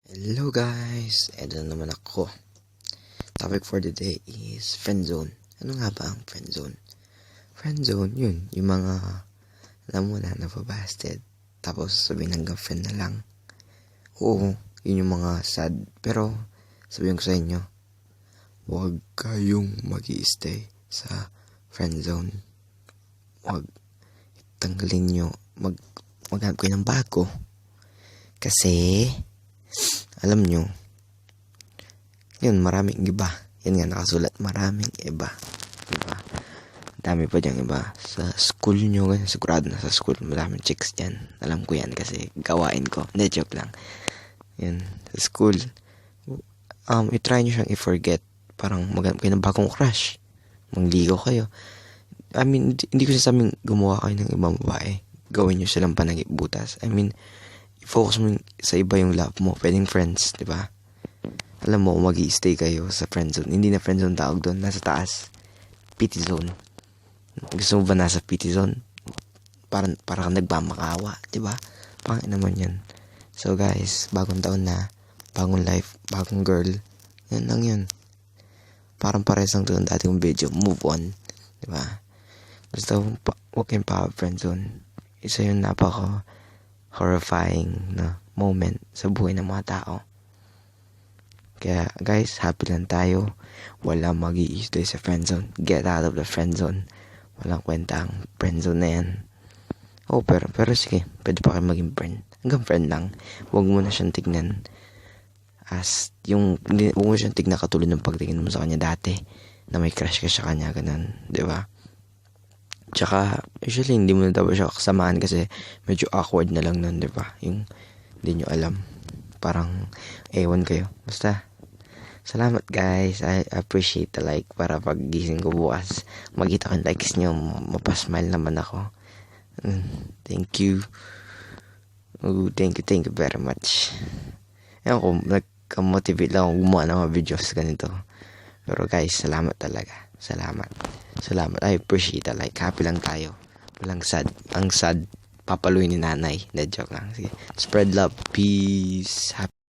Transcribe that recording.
Hello guys, eto na naman ako. Topic for the day is friend zone. Ano nga ba ang friend zone? Friend zone, yun, yung mga alam mo na napabasted. Tapos sabihin hanggang friend na lang. Oo, yun yung mga sad. Pero sabihin ko sa inyo, huwag kayong mag-i-stay sa friend zone. Huwag tanggalin nyo, maghanap kayo ng bago. Kasi alam nyo, yun, maraming iba. Yan nga nakasulat, maraming iba. Diba? Dami pa diyang iba. Sa school nyo, sigurado na sa school, maraming chicks dyan. Alam ko yan kasi gawain ko. Hindi, joke lang. Yan, sa school, i-try nyo siyang i-forget. Parang maghanap kayo ng bagong crush. Mangligo kayo. I mean, hindi ko sasabing gumawa kayo ng ibang babae. Gawin nyo silang panagbutas. I mean, focus mo sa iba yung love mo. Pwedeng friends, di ba? Alam mo, mag-i-stay kayo sa friend zone. Hindi na friend zone tawag doon. Nasa taas. PT zone. Gusto mo ba nasa PT zone? Para kang nagmamakawa, di ba? Pangin naman yan. So guys, bagong taon na. Bagong life. Bagong girl. Yan lang yun. Parang pares lang doon dati yung video. Move on. Di ba? Basta huwag kayong pa-friend zone. Isa yung horrifying na moment sa buhay ng mga tao. Kaya guys, happy lang tayo. Wala mag-i-stay sa friendzone. Get out of the friendzone. Walang kwenta ang friendzone na yan. Oh, pero sige, pwede pa kayo maging friend. Hanggang friend lang. Huwag mo na siyang tignan as huwag mo siyang tignan katulad ng pagtingin mo sa kanya dati na may crush ka sa kanya, ganun, di ba? Tsaka, usually, hindi mo na dapat siya kasamaan kasi medyo awkward na lang nun, di ba? Yung hindi nyo alam. Parang, ewan kayo. Basta, salamat guys. I appreciate the like para pag gising ko bukas, makita ko yung likes nyo, mapasmile naman ako. Thank you. Oh, thank you very much. Ewan ko, nagka-motivate lang akong gumawa ng mga videos ganito. Pero guys, salamat talaga. Salamat. I appreciate it. Like, happy lang tayo. Walang sad. Ang sad, papaluin ni nanay. Na joke lang. Sige. Spread love. Peace. Happy.